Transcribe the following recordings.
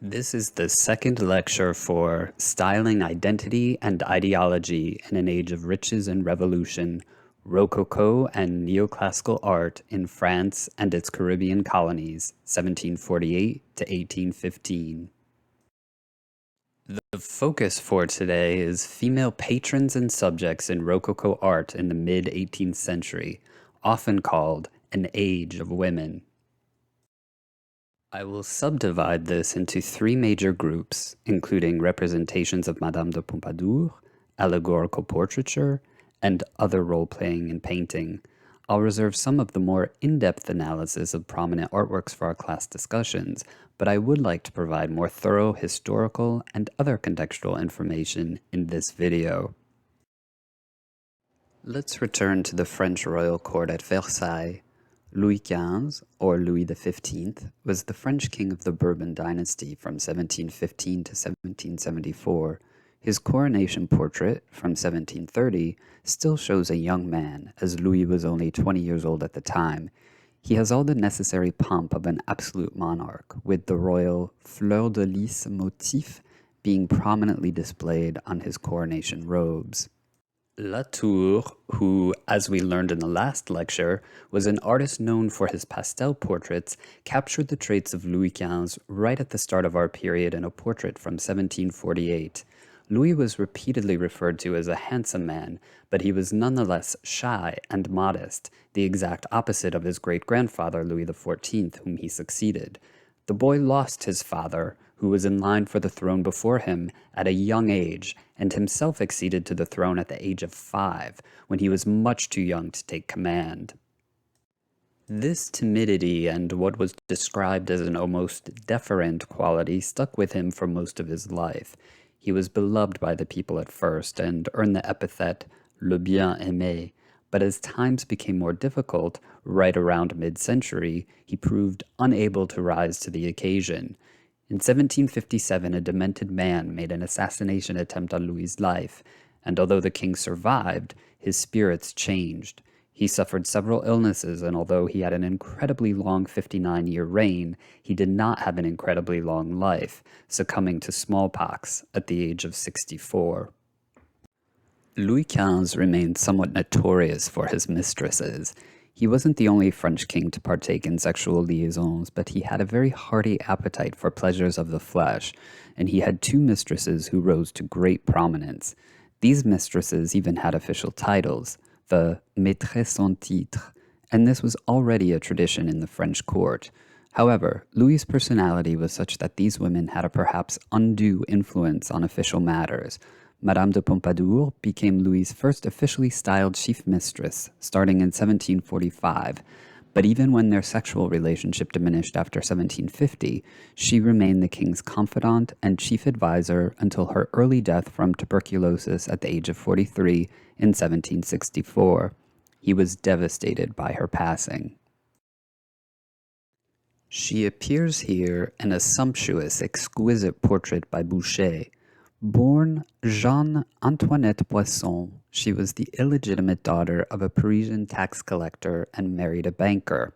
This is the second lecture for Styling Identity and Ideology in an Age of Riches and Revolution, Rococo and Neoclassical Art in France and its Caribbean Colonies, 1748 to 1815. The focus for today is female patrons and subjects in Rococo art in the mid-18th century, often called an Age of Women. I will subdivide this into three major groups, including representations of Madame de Pompadour, allegorical portraiture, and other role-playing and painting. I'll reserve some of the more in-depth analysis of prominent artworks for our class discussions, but I would like to provide more thorough historical and other contextual information in this video. Let's return to the French royal court at Versailles. Louis XV, or Louis XV, was the French king of the Bourbon dynasty from 1715 to 1774. His coronation portrait, from 1730, still shows a young man, as Louis was only 20 years old at the time. He has all the necessary pomp of an absolute monarch, with the royal fleur de lis motif being prominently displayed on his coronation robes. Latour, who, as we learned in the last lecture, was an artist known for his pastel portraits, captured the traits of Louis XV right at the start of our period in a portrait from 1748. Louis was repeatedly referred to as a handsome man, but he was nonetheless shy and modest, the exact opposite of his great-grandfather Louis XIV, whom he succeeded. The boy lost his father, who was in line for the throne before him at a young age, and himself acceded to the throne at the age of 5, when he was much too young to take command. This timidity and what was described as an almost deferent quality stuck with him for most of his life. He was beloved by the people at first and earned the epithet le bien-aimé, but as times became more difficult, right around mid-century, he proved unable to rise to the occasion. In 1757, a demented man made an assassination attempt on Louis's life, and although the king survived, his spirits changed. He suffered several illnesses, and although he had an incredibly long 59-year reign, he did not have an incredibly long life, succumbing to smallpox at the age of 64. Louis XV remained somewhat notorious for his mistresses. He wasn't the only French king to partake in sexual liaisons, but he had a very hearty appetite for pleasures of the flesh, and he had 2 mistresses who rose to great prominence. These mistresses even had official titles, the maîtresse en titre, and this was already a tradition in the French court. However, Louis's personality was such that these women had a perhaps undue influence on official matters. Madame de Pompadour became Louis's first officially styled chief mistress, starting in 1745, but even when their sexual relationship diminished after 1750, she remained the king's confidant and chief advisor until her early death from tuberculosis at the age of 43 in 1764. He was devastated by her passing. She appears here in a sumptuous, exquisite portrait by Boucher. Born Jeanne Antoinette Poisson, she was the illegitimate daughter of a Parisian tax collector and married a banker.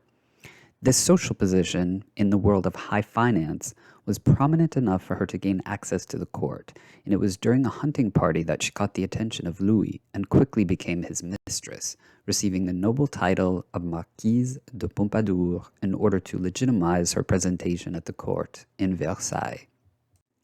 This social position, in the world of high finance, was prominent enough for her to gain access to the court, and it was during a hunting party that she caught the attention of Louis and quickly became his mistress, receiving the noble title of Marquise de Pompadour in order to legitimize her presentation at the court in Versailles.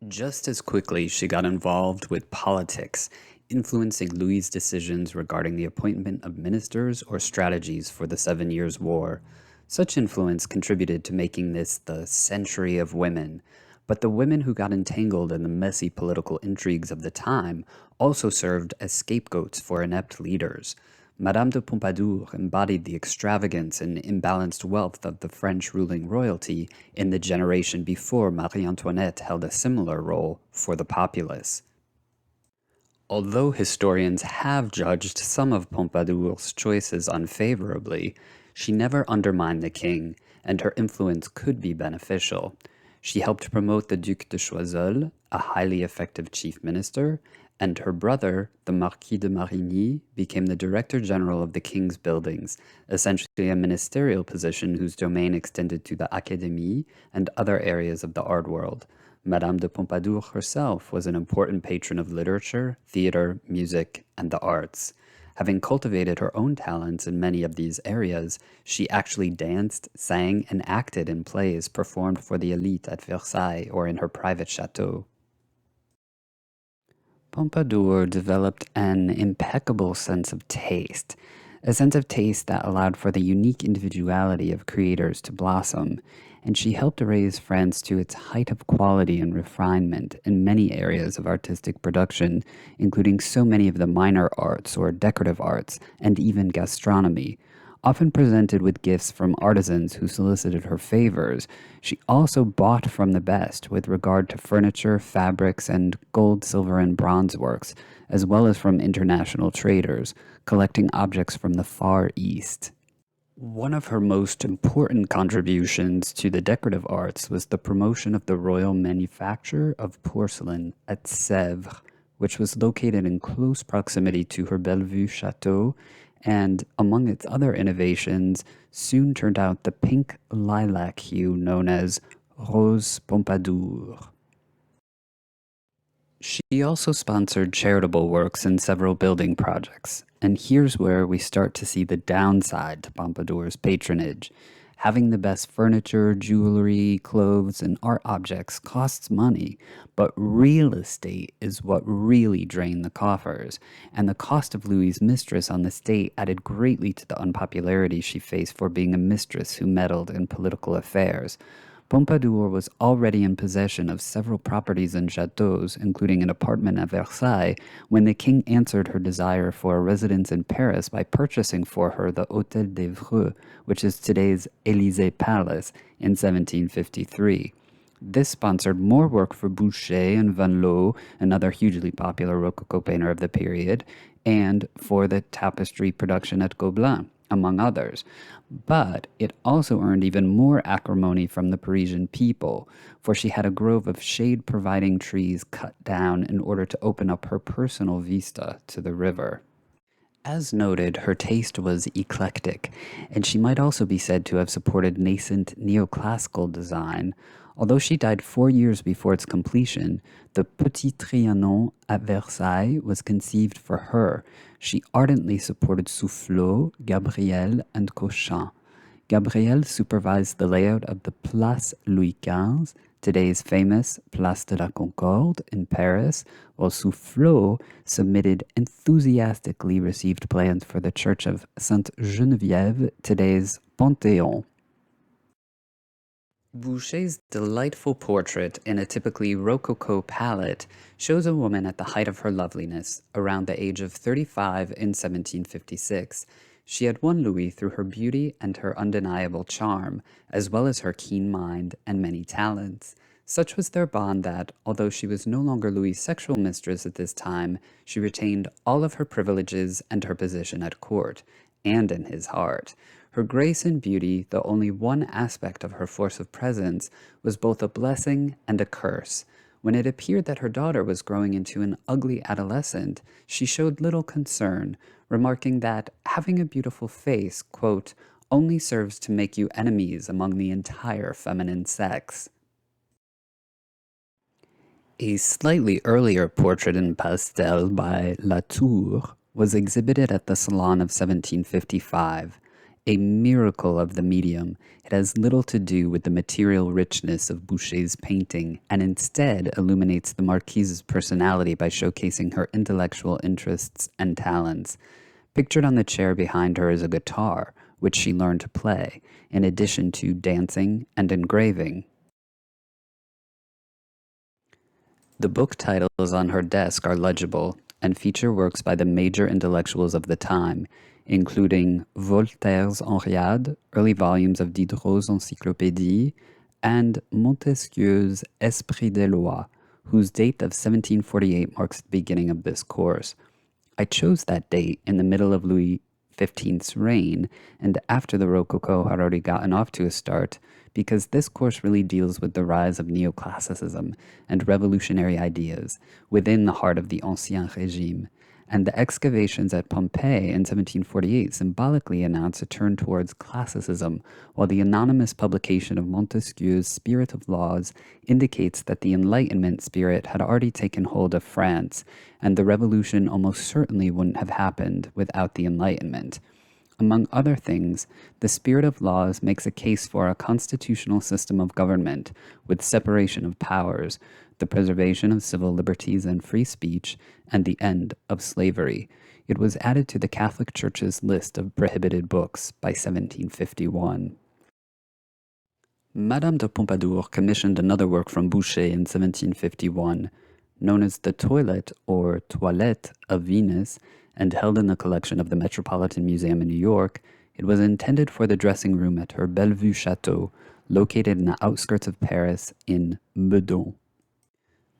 Just as quickly, she got involved with politics, influencing Louis's decisions regarding the appointment of ministers or strategies for the 7 Years' War. Such influence contributed to making this the century of women, but the women who got entangled in the messy political intrigues of the time also served as scapegoats for inept leaders. Madame de Pompadour embodied the extravagance and imbalanced wealth of the French ruling royalty in the generation before Marie Antoinette held a similar role for the populace. Although historians have judged some of Pompadour's choices unfavorably, she never undermined the king, and her influence could be beneficial. She helped promote the Duc de Choiseul, a highly effective chief minister, and her brother, the Marquis de Marigny, became the Director General of the King's Buildings, essentially a ministerial position whose domain extended to the Académie and other areas of the art world. Madame de Pompadour herself was an important patron of literature, theater, music, and the arts. Having cultivated her own talents in many of these areas, she actually danced, sang, and acted in plays performed for the elite at Versailles or in her private chateau. Pompadour developed an impeccable sense of taste, a sense of taste that allowed for the unique individuality of creators to blossom, and she helped raise France to its height of quality and refinement in many areas of artistic production, including so many of the minor arts or decorative arts, and even gastronomy. Often presented with gifts from artisans who solicited her favors, she also bought from the best with regard to furniture, fabrics, and gold, silver, and bronze works, as well as from international traders, collecting objects from the Far East. One of her most important contributions to the decorative arts was the promotion of the royal manufacture of porcelain at Sèvres, which was located in close proximity to her Bellevue chateau, and among its other innovations, soon turned out the pink lilac hue known as Rose Pompadour. She also sponsored charitable works in several building projects, and here's where we start to see the downside to Pompadour's patronage. Having the best furniture, jewelry, clothes, and art objects costs money, but real estate is what really drained the coffers, and the cost of Louis's mistress on the state added greatly to the unpopularity she faced for being a mistress who meddled in political affairs. Pompadour was already in possession of several properties and chateaux, including an apartment at Versailles, when the king answered her desire for a residence in Paris by purchasing for her the Hôtel d'Evreux, which is today's Élysée Palace, in 1753. This sponsored more work for Boucher and Van Loo, another hugely popular Rococo painter of the period, and for the tapestry production at Gobelin, among others. But it also earned even more acrimony from the Parisian people, for she had a grove of shade-providing trees cut down in order to open up her personal vista to the river. As noted, her taste was eclectic, and she might also be said to have supported nascent neoclassical design. Although she died 4 years before its completion, the Petit Trianon at Versailles was conceived for her. She ardently supported Soufflot, Gabriel, and Cochin. Gabriel supervised the layout of the Place Louis XV, today's famous Place de la Concorde in Paris, while Soufflot submitted enthusiastically received plans for the Church of Sainte Geneviève, today's Panthéon. Boucher's delightful portrait in a typically Rococo palette shows a woman at the height of her loveliness, around the age of 35 in 1756. She had won Louis through her beauty and her undeniable charm, as well as her keen mind and many talents. Such was their bond that, although she was no longer Louis's sexual mistress at this time, she retained all of her privileges and her position at court, and in his heart. Her grace and beauty, though only one aspect of her force of presence, was both a blessing and a curse. When it appeared that her daughter was growing into an ugly adolescent, she showed little concern, remarking that having a beautiful face, quote, only serves to make you enemies among the entire feminine sex. A slightly earlier portrait in pastel by Latour was exhibited at the Salon of 1755. A miracle of the medium, it has little to do with the material richness of Boucher's painting, and instead illuminates the Marquise's personality by showcasing her intellectual interests and talents. Pictured on the chair behind her is a guitar, which she learned to play, in addition to dancing and engraving. The book titles on her desk are legible and feature works by the major intellectuals of the time, including Voltaire's Henriade, early volumes of Diderot's Encyclopédie, and Montesquieu's Esprit des Lois, whose date of 1748 marks the beginning of this course. I chose that date in the middle of Louis XV's reign, and after the Rococo had already gotten off to a start, because this course really deals with the rise of neoclassicism and revolutionary ideas within the heart of the Ancien Régime. and the excavations at Pompeii in 1748 symbolically announce a turn towards classicism, while the anonymous publication of Montesquieu's Spirit of Laws indicates that the Enlightenment spirit had already taken hold of France, and the revolution almost certainly wouldn't have happened without the Enlightenment. Among other things, the Spirit of Laws makes a case for a constitutional system of government with separation of powers, the preservation of civil liberties and free speech, and the end of slavery. It was added to the Catholic Church's list of prohibited books by 1751. Madame de Pompadour commissioned another work from Boucher in 1751, known as the Toilet or Toilette of Venus, and held in the collection of the Metropolitan Museum in New York. It was intended for the dressing room at her Bellevue Chateau, located in the outskirts of Paris in Meudon.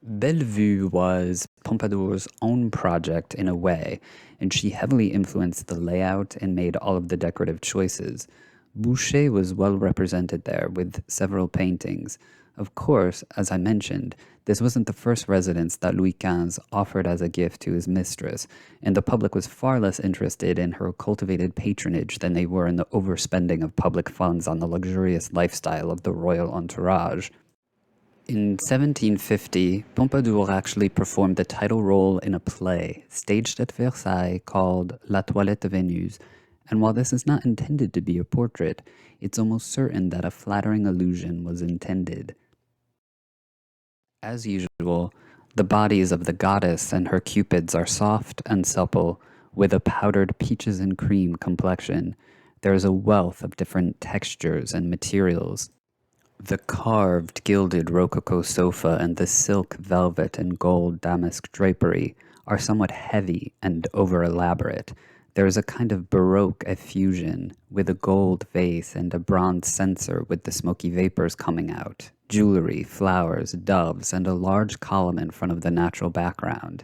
Bellevue was Pompadour's own project in a way, and she heavily influenced the layout and made all of the decorative choices. Boucher was well represented there with several paintings. Of course, as I mentioned, this wasn't the first residence that Louis XV offered as a gift to his mistress, and the public was far less interested in her cultivated patronage than they were in the overspending of public funds on the luxurious lifestyle of the royal entourage. In 1750, Pompadour actually performed the title role in a play staged at Versailles called La Toilette de Vénus, and while this is not intended to be a portrait, it's almost certain that a flattering allusion was intended. As usual, the bodies of the goddess and her cupids are soft and supple, with a powdered peaches and cream complexion. There is a wealth of different textures and materials. The carved, gilded Rococo sofa and the silk, velvet, and gold damask drapery are somewhat heavy and over-elaborate. There is a kind of Baroque effusion, with a gold vase and a bronze censer with the smoky vapors coming out, jewelry, flowers, doves, and a large column in front of the natural background.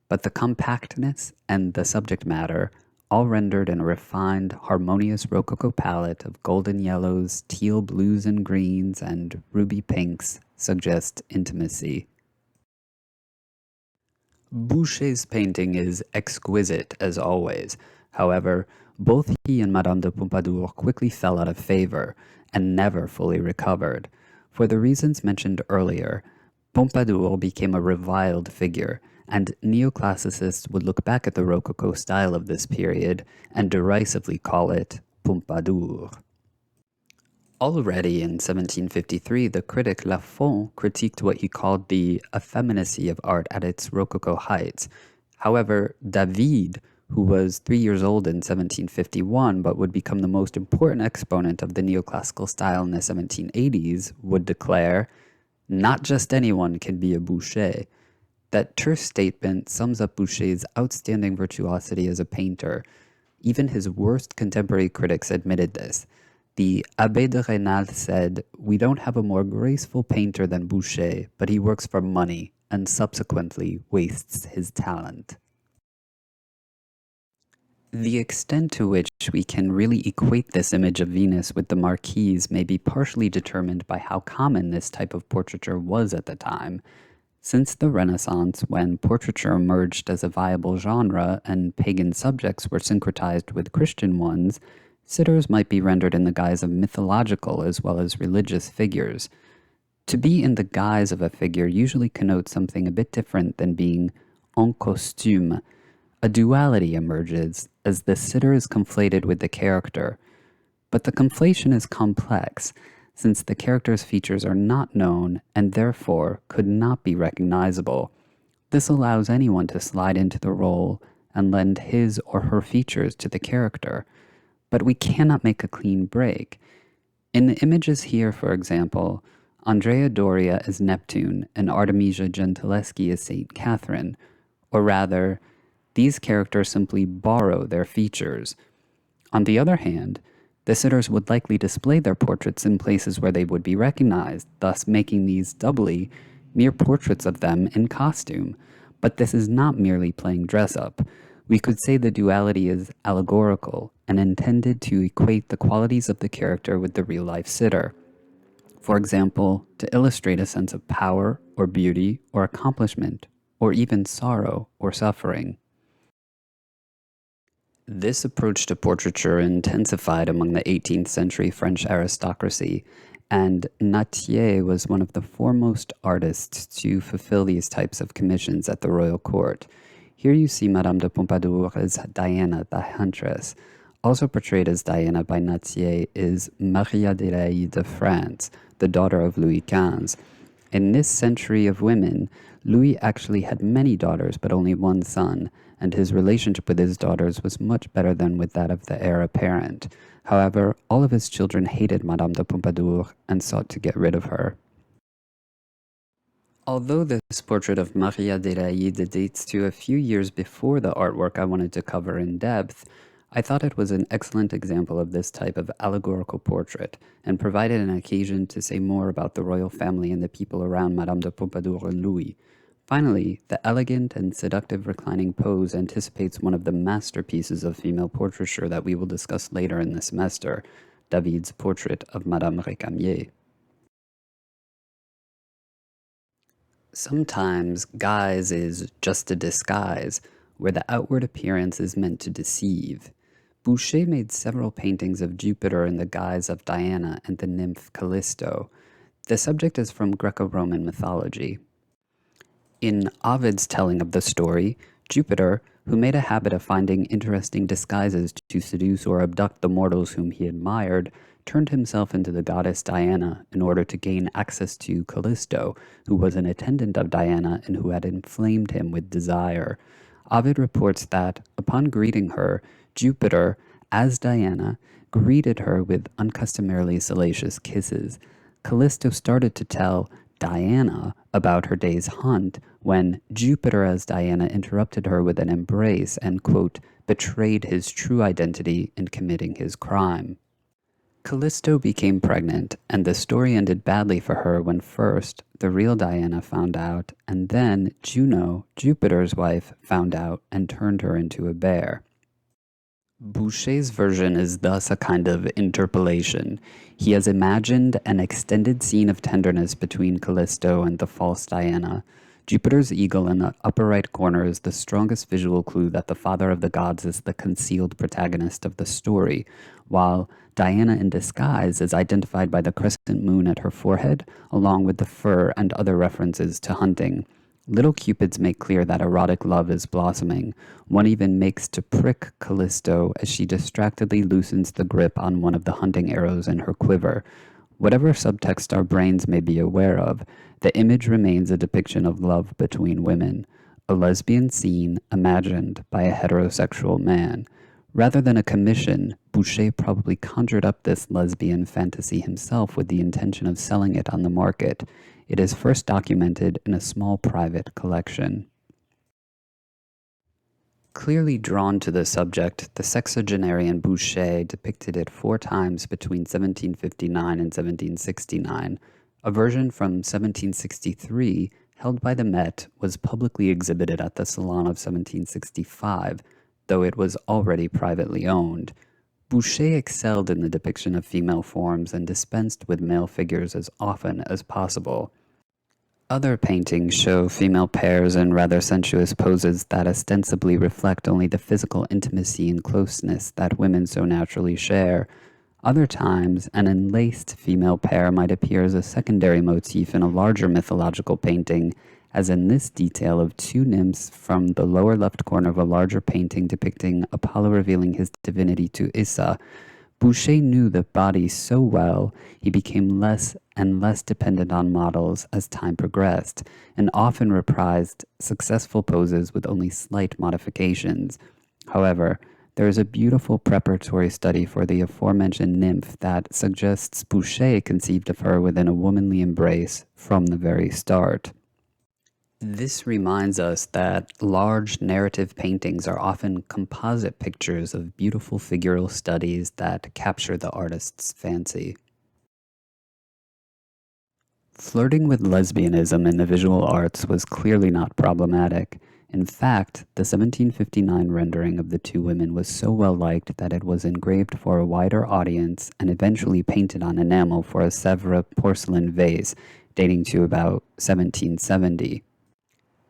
But the compactness and the subject matter, all rendered in a refined, harmonious Rococo palette of golden yellows, teal blues and greens, and ruby pinks, suggest intimacy. Boucher's painting is exquisite as always. However, both he and Madame de Pompadour quickly fell out of favor and never fully recovered. For the reasons mentioned earlier, Pompadour became a reviled figure, and neoclassicists would look back at the Rococo style of this period and derisively call it Pompadour. Already in 1753, the critic Lafont critiqued what he called the effeminacy of art at its Rococo heights. However, David, who was 3 years old in 1751 but would become the most important exponent of the neoclassical style in the 1780s, would declare, "Not just anyone can be a Boucher." That terse statement sums up Boucher's outstanding virtuosity as a painter. Even his worst contemporary critics admitted this. The Abbé de Rênal said, "We don't have a more graceful painter than Boucher, but he works for money and subsequently wastes his talent." The extent to which we can really equate this image of Venus with the Marquise may be partially determined by how common this type of portraiture was at the time. Since the Renaissance, when portraiture emerged as a viable genre and pagan subjects were syncretized with Christian ones, sitters might be rendered in the guise of mythological as well as religious figures. To be in the guise of a figure usually connotes something a bit different than being en costume. A duality emerges as the sitter is conflated with the character. But the conflation is complex, since the character's features are not known and therefore could not be recognizable. This allows anyone to slide into the role and lend his or her features to the character. But we cannot make a clean break. In the images here, for example, Andrea Doria is Neptune and Artemisia Gentileschi is Saint Catherine, or rather, these characters simply borrow their features. On the other hand, the sitters would likely display their portraits in places where they would be recognized, thus making these doubly mere portraits of them in costume. But this is not merely playing dress-up. We could say the duality is allegorical and intended to equate the qualities of the character with the real-life sitter. For example, to illustrate a sense of power or beauty or accomplishment, or even sorrow or suffering. This approach to portraiture intensified among the 18th century French aristocracy, and Nattier was one of the foremost artists to fulfill these types of commissions at the royal court. Here you see Madame de Pompadour as Diana, the huntress. Also portrayed as Diana by Nattier is Maria Adélaïde de France, the daughter of Louis XV. In this century of women, Louis actually had many daughters but only one son, and his relationship with his daughters was much better than with that of the heir apparent. However, all of his children hated Madame de Pompadour and sought to get rid of her. Although this portrait of Maria Adélaïde dates to a few years before the artwork I wanted to cover in depth, I thought it was an excellent example of this type of allegorical portrait, and provided an occasion to say more about the royal family and the people around Madame de Pompadour and Louis. Finally, the elegant and seductive reclining pose anticipates one of the masterpieces of female portraiture that we will discuss later in the semester, David's portrait of Madame Récamier. Sometimes guise is just a disguise, where the outward appearance is meant to deceive. Boucher made several paintings of Jupiter in the guise of Diana and the nymph Callisto. The subject is from Greco-Roman mythology. In Ovid's telling of the story, Jupiter, who made a habit of finding interesting disguises to seduce or abduct the mortals whom he admired, turned himself into the goddess Diana in order to gain access to Callisto, who was an attendant of Diana and who had inflamed him with desire. Ovid reports that, upon greeting her, Jupiter, as Diana, greeted her with uncustomarily salacious kisses. Callisto started to tell Diana about her day's hunt when Jupiter as Diana interrupted her with an embrace and, quote, betrayed his true identity in committing his crime. Callisto became pregnant, and the story ended badly for her when first the real Diana found out, and then Juno, Jupiter's wife, found out and turned her into a bear. Boucher's version is thus a kind of interpolation. He has imagined an extended scene of tenderness between Callisto and the false Diana. Jupiter's eagle in the upper right corner is the strongest visual clue that the father of the gods is the concealed protagonist of the story, while Diana in disguise is identified by the crescent moon at her forehead, along with the fur and other references to hunting. Little cupids make clear that erotic love is blossoming. One even makes to prick Callisto as she distractedly loosens the grip on one of the hunting arrows in her quiver. Whatever subtext our brains may be aware of, the image remains a depiction of love between women, a lesbian scene imagined by a heterosexual man. Rather than a commission, Boucher probably conjured up this lesbian fantasy himself with the intention of selling it on the market. It is first documented in a small private collection. Clearly drawn to the subject, the sexagenarian Boucher depicted it 4 times between 1759 and 1769. A version from 1763, held by the Met, was publicly exhibited at the Salon of 1765, though it was already privately owned. Boucher excelled in the depiction of female forms and dispensed with male figures as often as possible. Other paintings show female pairs in rather sensuous poses that ostensibly reflect only the physical intimacy and closeness that women so naturally share. Other times, an enlaced female pair might appear as a secondary motif in a larger mythological painting, as in this detail of 2 nymphs from the lower left corner of a larger painting depicting Apollo revealing his divinity to Issa. Boucher knew the body so well, he became less and less dependent on models as time progressed, and often reprised successful poses with only slight modifications. However, there is a beautiful preparatory study for the aforementioned nymph that suggests Boucher conceived of her within a womanly embrace from the very start. This reminds us that large narrative paintings are often composite pictures of beautiful figural studies that capture the artist's fancy. Flirting with lesbianism in the visual arts was clearly not problematic. In fact, the 1759 rendering of the 2 women was so well liked that it was engraved for a wider audience and eventually painted on enamel for a Sèvres porcelain vase dating to about 1770.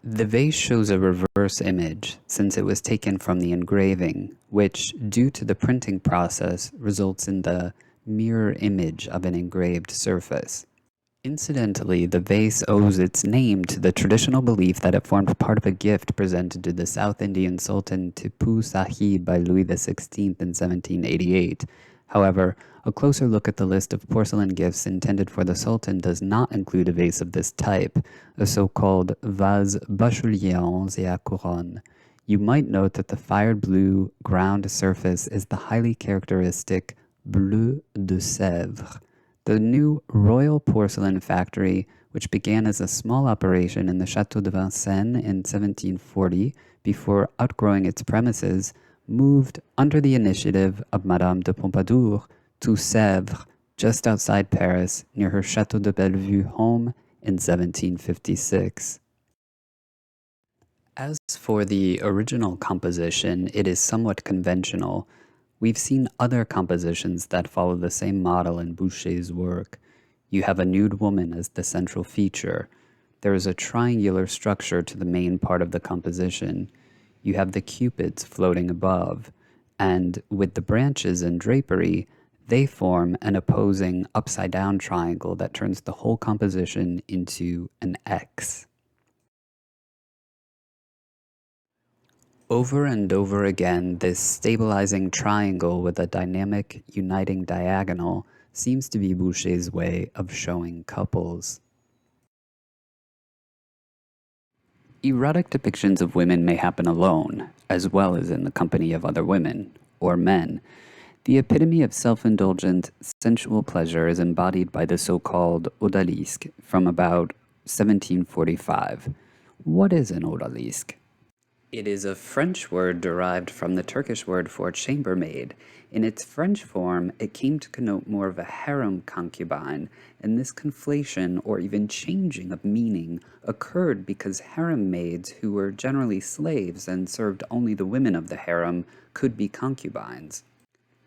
The vase shows a reverse image, since it was taken from the engraving, which, due to the printing process, results in the mirror image of an engraved surface. Incidentally, the vase owes its name to the traditional belief that it formed part of a gift presented to the South Indian Sultan Tipu Sahib by Louis XVI in 1788. However, a closer look at the list of porcelain gifts intended for the Sultan does not include a vase of this type, a so-called vase bachelier et à couronne. You might note that the fired blue ground surface is the highly characteristic bleu de Sèvres. The new Royal Porcelain Factory, which began as a small operation in the Château de Vincennes in 1740 before outgrowing its premises, moved under the initiative of Madame de Pompadour to Sèvres, just outside Paris, near her Château de Bellevue home in 1756. As for the original composition, it is somewhat conventional. We've seen other compositions that follow the same model in Boucher's work. You have a nude woman as the central feature. There is a triangular structure to the main part of the composition. You have the cupids floating above, and with the branches and drapery, they form an opposing upside-down triangle that turns the whole composition into an X. Over and over again, this stabilizing triangle with a dynamic, uniting diagonal seems to be Boucher's way of showing couples. Erotic depictions of women may happen alone, as well as in the company of other women, or men. The epitome of self-indulgent, sensual pleasure is embodied by the so-called odalisk from about 1745. What is an odalisk? It is a French word derived from the Turkish word for chambermaid. In its French form, it came to connote more of a harem concubine, and this conflation or even changing of meaning occurred because harem maids, who were generally slaves and served only the women of the harem, could be concubines.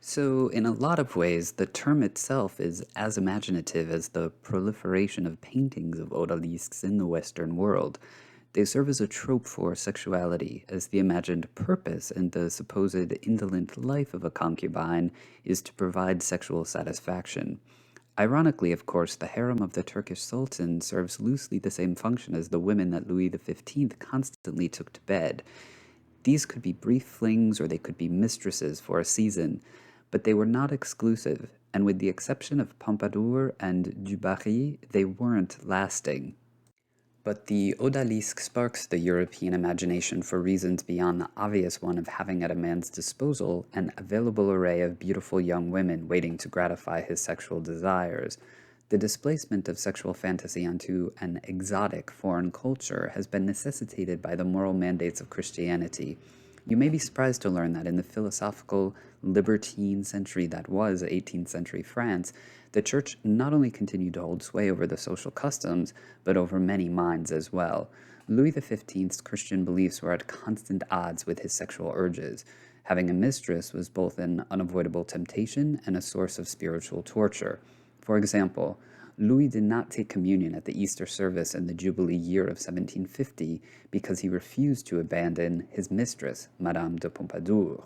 So, in a lot of ways, the term itself is as imaginative as the proliferation of paintings of odalisks in the Western world. They serve as a trope for sexuality, as the imagined purpose in the supposed indolent life of a concubine is to provide sexual satisfaction. Ironically, of course, the harem of the Turkish Sultan serves loosely the same function as the women that Louis XV constantly took to bed. These could be brief flings or they could be mistresses for a season, but they were not exclusive, and with the exception of Pompadour and Du Barry, they weren't lasting. But the odalisque sparks the European imagination for reasons beyond the obvious one of having at a man's disposal an available array of beautiful young women waiting to gratify his sexual desires. The displacement of sexual fantasy onto an exotic foreign culture has been necessitated by the moral mandates of Christianity. You may be surprised to learn that in the philosophical, libertine century that was 18th century France, the Church not only continued to hold sway over the social customs, but over many minds as well. Louis XV's Christian beliefs were at constant odds with his sexual urges. Having a mistress was both an unavoidable temptation and a source of spiritual torture. For example, Louis did not take communion at the Easter service in the Jubilee year of 1750 because he refused to abandon his mistress, Madame de Pompadour.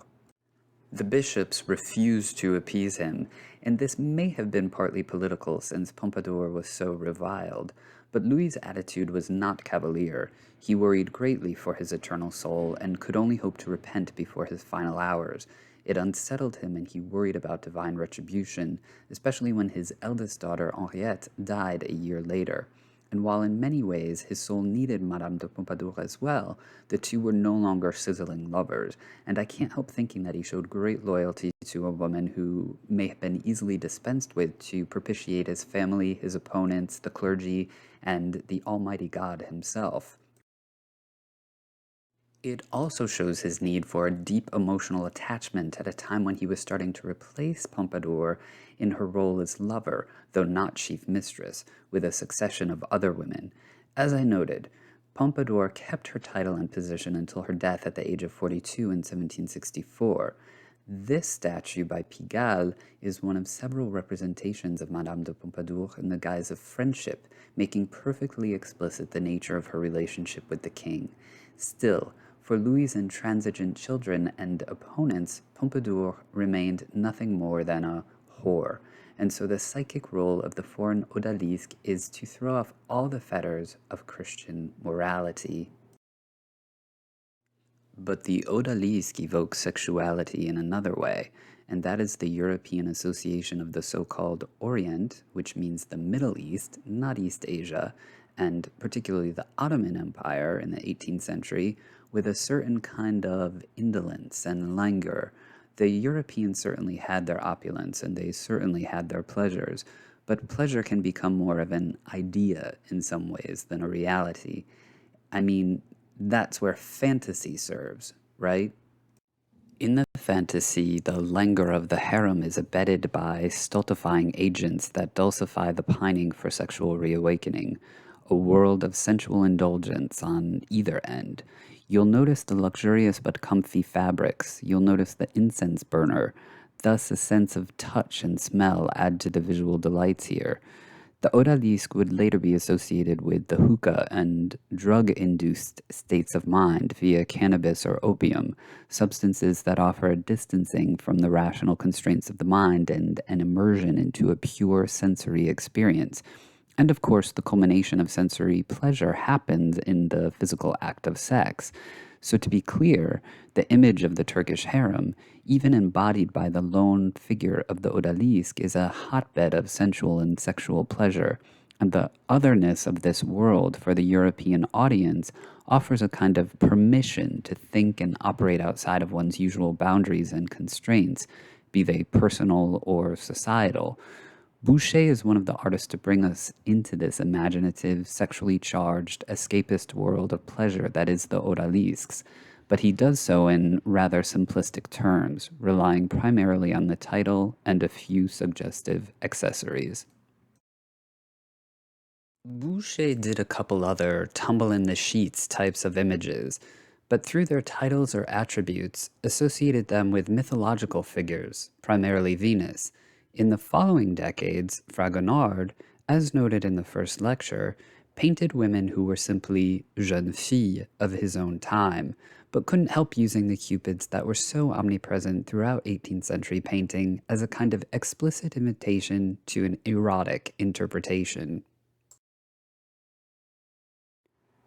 The bishops refused to appease him, and this may have been partly political since Pompadour was so reviled, but Louis's attitude was not cavalier. He worried greatly for his eternal soul and could only hope to repent before his final hours. It unsettled him and he worried about divine retribution, especially when his eldest daughter Henriette died a year later. And while in many ways his soul needed Madame de Pompadour as well, the two were no longer sizzling lovers, and I can't help thinking that he showed great loyalty to a woman who may have been easily dispensed with to propitiate his family, his opponents, the clergy, and the Almighty God himself. It also shows his need for a deep emotional attachment at a time when he was starting to replace Pompadour in her role as lover, though not chief mistress, with a succession of other women. As I noted, Pompadour kept her title and position until her death at the age of 42 in 1764. This statue by Pigalle is one of several representations of Madame de Pompadour in the guise of friendship, making perfectly explicit the nature of her relationship with the king. Still, for Louis's intransigent children and opponents, Pompadour remained nothing more than a whore, and so the psychic role of the foreign odalisk is to throw off all the fetters of Christian morality. But the odalisk evokes sexuality in another way, and that is the European association of the so-called Orient, which means the Middle East, not East Asia, and particularly the Ottoman Empire in the 18th century, with a certain kind of indolence and languor. The Europeans certainly had their opulence, and they certainly had their pleasures, but pleasure can become more of an idea in some ways than a reality. I mean, that's where fantasy serves, right? In the fantasy, the languor of the harem is abetted by stultifying agents that dulcify the pining for sexual reawakening, a world of sensual indulgence on either end. You'll notice the luxurious but comfy fabrics, you'll notice the incense burner, thus a sense of touch and smell add to the visual delights here. The odalisk would later be associated with the hookah and drug-induced states of mind via cannabis or opium, substances that offer a distancing from the rational constraints of the mind and an immersion into a pure sensory experience. And of course, the culmination of sensory pleasure happens in the physical act of sex. So to be clear, the image of the Turkish harem, even embodied by the lone figure of the odalisk, is a hotbed of sensual and sexual pleasure, and the otherness of this world for the European audience offers a kind of permission to think and operate outside of one's usual boundaries and constraints, be they personal or societal. Boucher is one of the artists to bring us into this imaginative, sexually charged, escapist world of pleasure that is the odalisks, but he does so in rather simplistic terms, relying primarily on the title and a few suggestive accessories. Boucher did a couple other tumble-in-the-sheets types of images, but through their titles or attributes, associated them with mythological figures, primarily Venus. In the following decades, Fragonard, as noted in the first lecture, painted women who were simply jeunes filles of his own time, but couldn't help using the cupids that were so omnipresent throughout 18th century painting as a kind of explicit invitation to an erotic interpretation.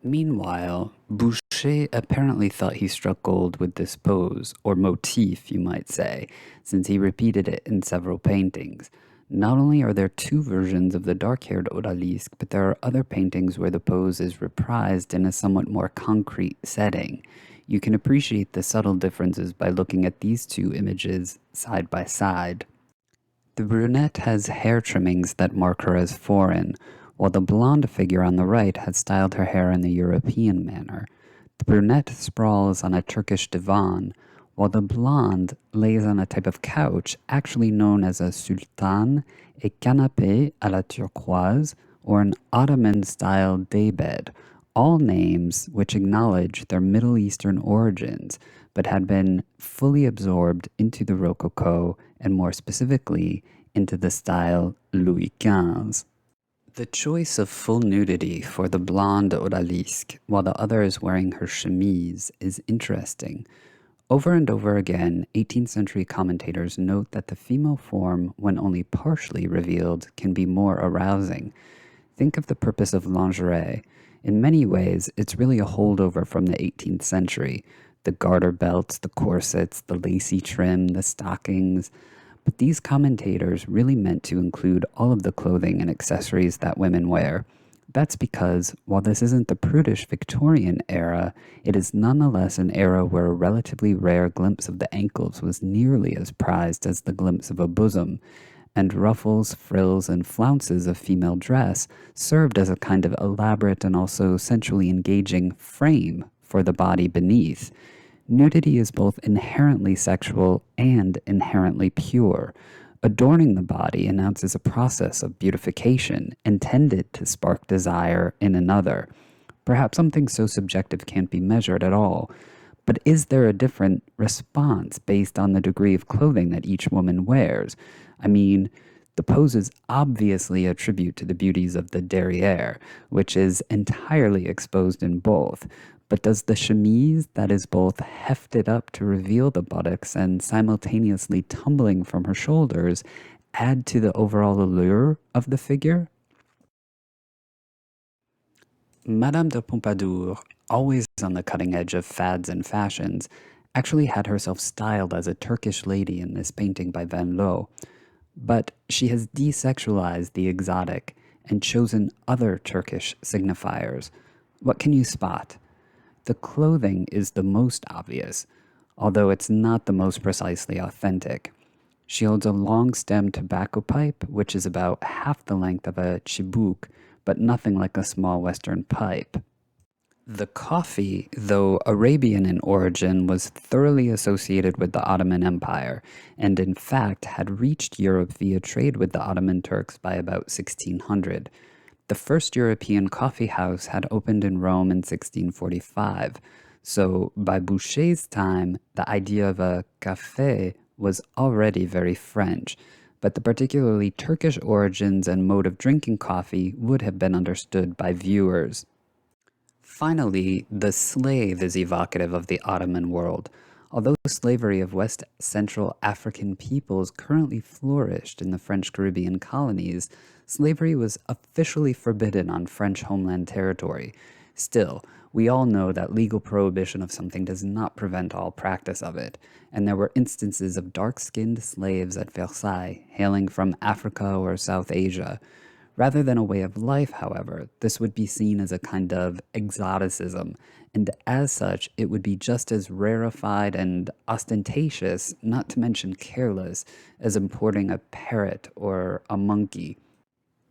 Meanwhile, Boucher apparently thought he struck gold with this pose, or motif, you might say, since he repeated it in several paintings. Not only are there two versions of the dark-haired odalisk, but there are other paintings where the pose is reprised in a somewhat more concrete setting. You can appreciate the subtle differences by looking at these two images side by side. The brunette has hair trimmings that mark her as foreign, while the blonde figure on the right has styled her hair in the European manner. The brunette sprawls on a Turkish divan, while the blonde lays on a type of couch actually known as a sultan, a canapé à la turquoise, or an Ottoman-style daybed, all names which acknowledge their Middle Eastern origins, but had been fully absorbed into the Rococo, and more specifically, into the style Louis XV. The choice of full nudity for the blonde odalisque, while the other is wearing her chemise, is interesting. Over and over again, 18th century commentators note that the female form, when only partially revealed, can be more arousing. Think of the purpose of lingerie. In many ways, it's really a holdover from the 18th century. The garter belts, the corsets, the lacy trim, the stockings. But these commentators really meant to include all of the clothing and accessories that women wear. That's because, while this isn't the prudish Victorian era, it is nonetheless an era where a relatively rare glimpse of the ankles was nearly as prized as the glimpse of a bosom, and ruffles, frills, and flounces of female dress served as a kind of elaborate and also sensually engaging frame for the body beneath. Nudity is both inherently sexual and inherently pure. Adorning the body announces a process of beautification intended to spark desire in another. Perhaps something so subjective can't be measured at all, But is there a different response based on the degree of clothing that each woman wears? I mean, the poses obviously attribute to the beauties of the derriere, which is entirely exposed in both. But does the chemise that is both hefted up to reveal the buttocks and simultaneously tumbling from her shoulders add to the overall allure of the figure? Madame de Pompadour, always on the cutting edge of fads and fashions, actually had herself styled as a Turkish lady in this painting by Van Loo, but she has desexualized the exotic and chosen other Turkish signifiers. What can you spot? The clothing is the most obvious, although it's not the most precisely authentic. She holds a long-stemmed tobacco pipe, which is about half the length of a chibouque, but nothing like a small Western pipe. The coffee, though Arabian in origin, was thoroughly associated with the Ottoman Empire, and in fact had reached Europe via trade with the Ottoman Turks by about 1600. The first European coffee house had opened in Rome in 1645, so by Boucher's time, the idea of a café was already very French, but the particularly Turkish origins and mode of drinking coffee would have been understood by viewers. Finally, the slave is evocative of the Ottoman world. Although slavery of West Central African peoples currently flourished in the French Caribbean colonies, slavery was officially forbidden on French homeland territory. Still, we all know that legal prohibition of something does not prevent all practice of it, and there were instances of dark-skinned slaves at Versailles hailing from Africa or South Asia. Rather than a way of life, however, this would be seen as a kind of exoticism, and as such, it would be just as rarefied and ostentatious, not to mention careless, as importing a parrot or a monkey.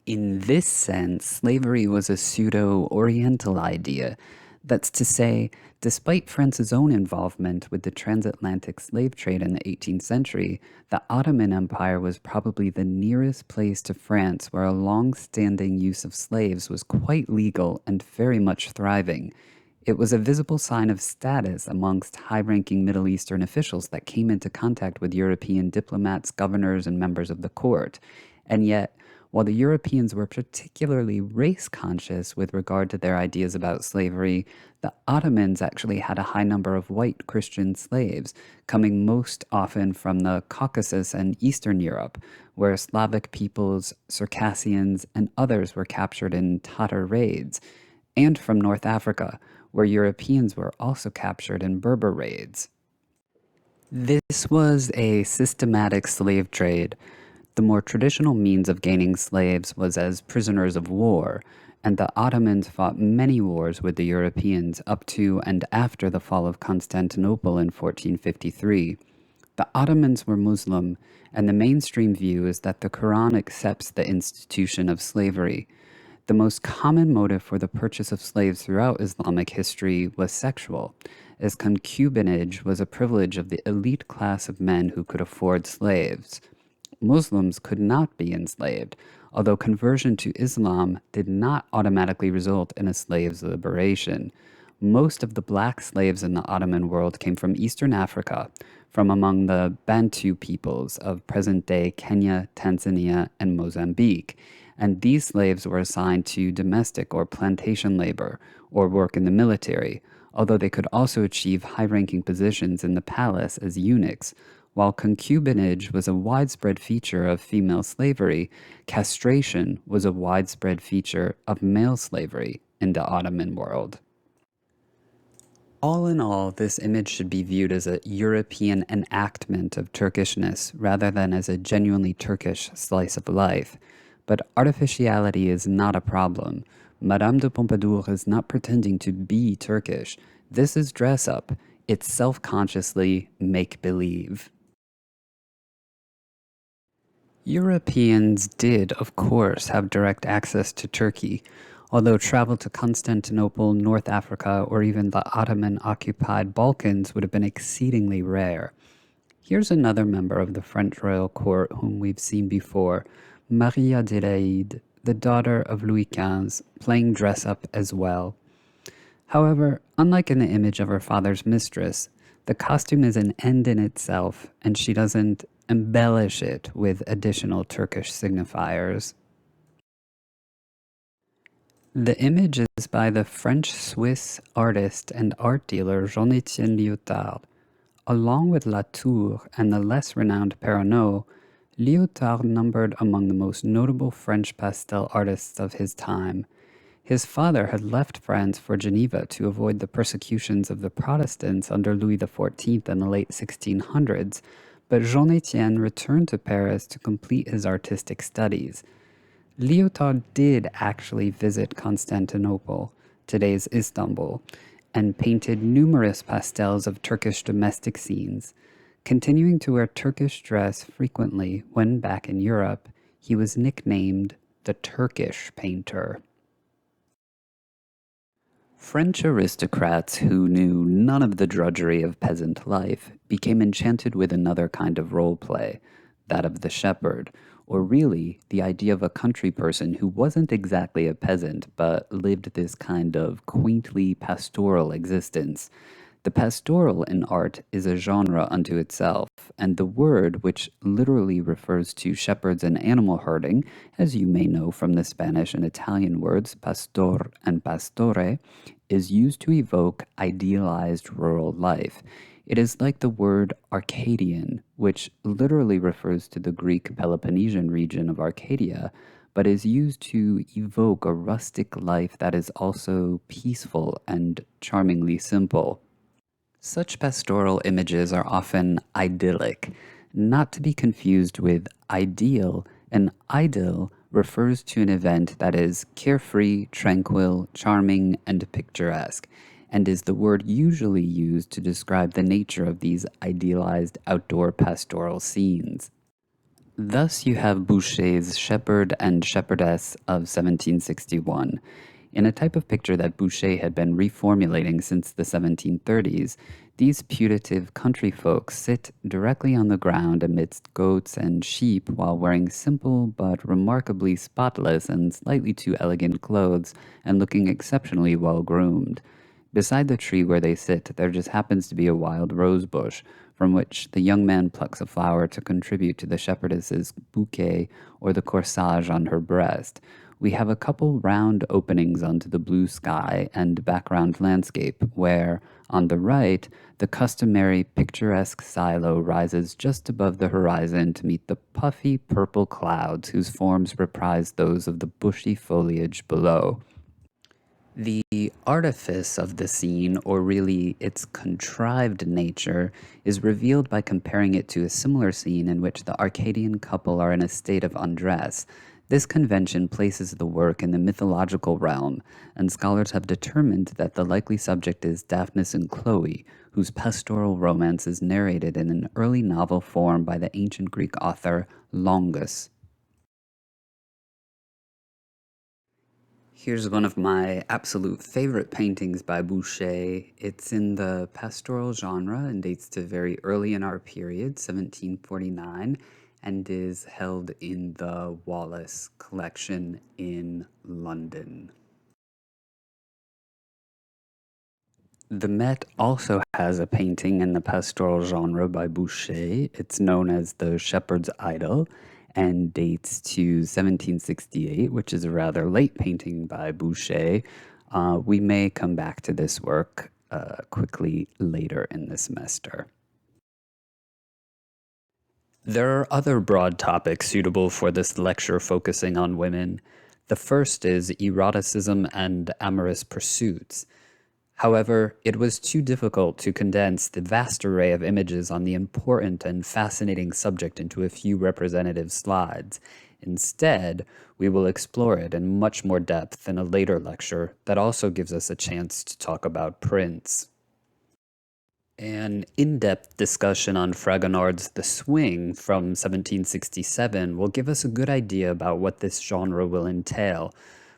In this sense, slavery was a pseudo-oriental idea. That's to say, despite France's own involvement with the transatlantic slave trade in the 18th century, the Ottoman Empire was probably the nearest place to France where a long-standing use of slaves was quite legal and very much thriving. It was a visible sign of status amongst high-ranking Middle Eastern officials that came into contact with European diplomats, governors, and members of the court. And yet, while the Europeans were particularly race-conscious with regard to their ideas about slavery, the Ottomans actually had a high number of white Christian slaves, coming most often from the Caucasus and Eastern Europe, where Slavic peoples, Circassians, and others were captured in Tatar raids, and from North Africa, where Europeans were also captured in Berber raids. This was a systematic slave trade. The more traditional means of gaining slaves was as prisoners of war, and the Ottomans fought many wars with the Europeans up to and after the fall of Constantinople in 1453. The Ottomans were Muslim, and the mainstream view is that the Quran accepts the institution of slavery. The most common motive for the purchase of slaves throughout Islamic history was sexual, as concubinage was a privilege of the elite class of men who could afford slaves. Muslims could not be enslaved, although conversion to Islam did not automatically result in a slave's liberation. Most of the black slaves in the Ottoman world came from Eastern Africa, from among the Bantu peoples of present-day Kenya, Tanzania, and Mozambique, and these slaves were assigned to domestic or plantation labor, or work in the military, although they could also achieve high-ranking positions in the palace as eunuchs. While concubinage was a widespread feature of female slavery, castration was a widespread feature of male slavery in the Ottoman world. All in all, this image should be viewed as a European enactment of Turkishness rather than as a genuinely Turkish slice of life. But artificiality is not a problem. Madame de Pompadour is not pretending to be Turkish. This is dress-up. It's self-consciously make-believe. Europeans did, of course, have direct access to Turkey, although travel to Constantinople, North Africa, or even the Ottoman-occupied Balkans would have been exceedingly rare. Here's another member of the French royal court whom we've seen before, Marie Adélaïde, the daughter of Louis XV, playing dress-up as well. However, unlike in the image of her father's mistress, the costume is an end in itself, and she doesn't embellish it with additional Turkish signifiers. The image is by the French-Swiss artist and art dealer Jean-Étienne Lyotard. Along with Latour and the less renowned Perronneau, Lyotard numbered among the most notable French pastel artists of his time. His father had left France for Geneva to avoid the persecutions of the Protestants under Louis XIV in the late 1600s, but Jean-Étienne returned to Paris to complete his artistic studies. Lyotard did actually visit Constantinople, today's Istanbul, and painted numerous pastels of Turkish domestic scenes. Continuing to wear Turkish dress frequently when back in Europe, he was nicknamed the Turkish painter. French aristocrats who knew none of the drudgery of peasant life became enchanted with another kind of role play, that of the shepherd, or really the idea of a country person who wasn't exactly a peasant but lived this kind of quaintly pastoral existence. The pastoral in art is a genre unto itself, and the word, which literally refers to shepherds and animal herding, as you may know from the Spanish and Italian words pastor and pastore, is used to evoke idealized rural life. It is like the word Arcadian, which literally refers to the Greek Peloponnesian region of Arcadia, but is used to evoke a rustic life that is also peaceful and charmingly simple. Such pastoral images are often idyllic, not to be confused with ideal. An idyll refers to an event that is carefree, tranquil, charming, and picturesque, and is the word usually used to describe the nature of these idealized outdoor pastoral scenes. Thus you have Boucher's Shepherd and Shepherdess of 1761. In a type of picture that Boucher had been reformulating since the 1730s, these putative country folk sit directly on the ground amidst goats and sheep while wearing simple but remarkably spotless and slightly too elegant clothes and looking exceptionally well groomed. Beside the tree where they sit, there just happens to be a wild rose bush, from which the young man plucks a flower to contribute to the shepherdess's bouquet or the corsage on her breast. We have a couple round openings onto the blue sky and background landscape where, on the right, the customary picturesque silo rises just above the horizon to meet the puffy purple clouds whose forms reprise those of the bushy foliage below. The artifice of the scene, or really its contrived nature, is revealed by comparing it to a similar scene in which the Arcadian couple are in a state of undress. This convention places the work in the mythological realm, and scholars have determined that the likely subject is Daphnis and Chloe, whose pastoral romance is narrated in an early novel form by the ancient Greek author Longus. Here's one of my absolute favorite paintings by Boucher. It's in the pastoral genre and dates to very early in our period, 1749, and is held in the Wallace collection in London. The Met also has a painting in the pastoral genre by Boucher. It's known as the Shepherd's Idol and dates to 1768, which is a rather late painting by Boucher. We may come back to this work quickly later in the semester. There are other broad topics suitable for this lecture focusing on women. The first is eroticism and amorous pursuits. However, it was too difficult to condense the vast array of images on the important and fascinating subject into a few representative slides. Instead, we will explore it in much more depth in a later lecture that also gives us a chance to talk about prints. An in-depth discussion on Fragonard's The Swing from 1767 will give us a good idea about what this genre will entail.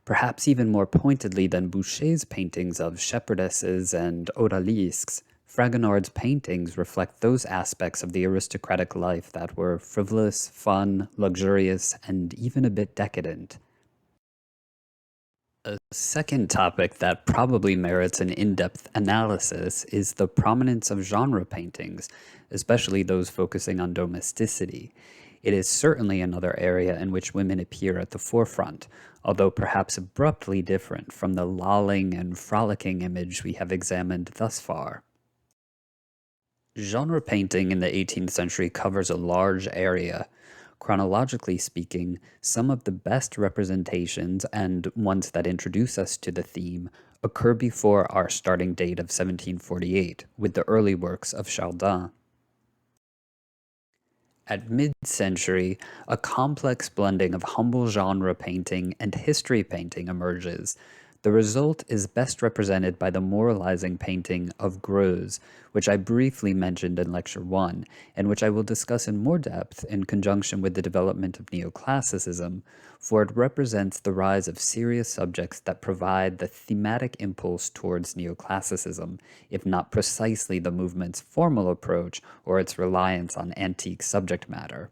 Perhaps even more pointedly than Boucher's paintings of shepherdesses and odalisks, Fragonard's paintings reflect those aspects of the aristocratic life that were frivolous, fun, luxurious, and even a bit decadent. A second topic that probably merits an in-depth analysis is the prominence of genre paintings, especially those focusing on domesticity. It is certainly another area in which women appear at the forefront, although perhaps abruptly different from the lolling and frolicking image we have examined thus far. Genre painting in the 18th century covers a large area. Chronologically speaking, some of the best representations and ones that introduce us to the theme occur before our starting date of 1748, with the early works of Chardin. At mid-century, a complex blending of humble genre painting and history painting emerges. The result is best represented by the moralizing painting of Greuze, which I briefly mentioned in Lecture 1, and which I will discuss in more depth in conjunction with the development of Neoclassicism, for it represents the rise of serious subjects that provide the thematic impulse towards Neoclassicism, if not precisely the movement's formal approach or its reliance on antique subject matter.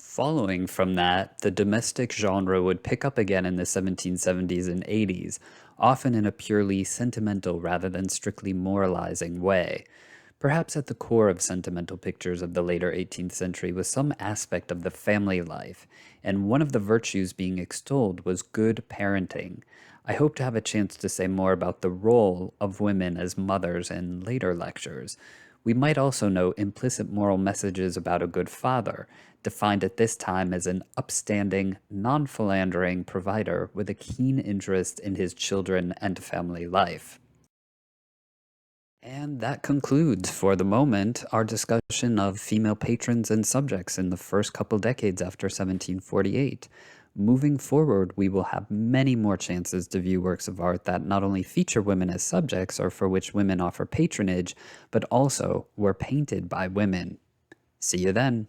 Following from that, the domestic genre would pick up again in the 1770s and 80s, often in a purely sentimental rather than strictly moralizing way. Perhaps at the core of sentimental pictures of the later 18th century was some aspect of the family life, and one of the virtues being extolled was good parenting. I hope to have a chance to say more about the role of women as mothers in later lectures. We might also note implicit moral messages about a good father, defined at this time as an upstanding, non-philandering provider with a keen interest in his children and family life. And that concludes, for the moment, our discussion of female patrons and subjects in the first couple decades after 1748. Moving forward, we will have many more chances to view works of art that not only feature women as subjects or for which women offer patronage, but also were painted by women. See you then.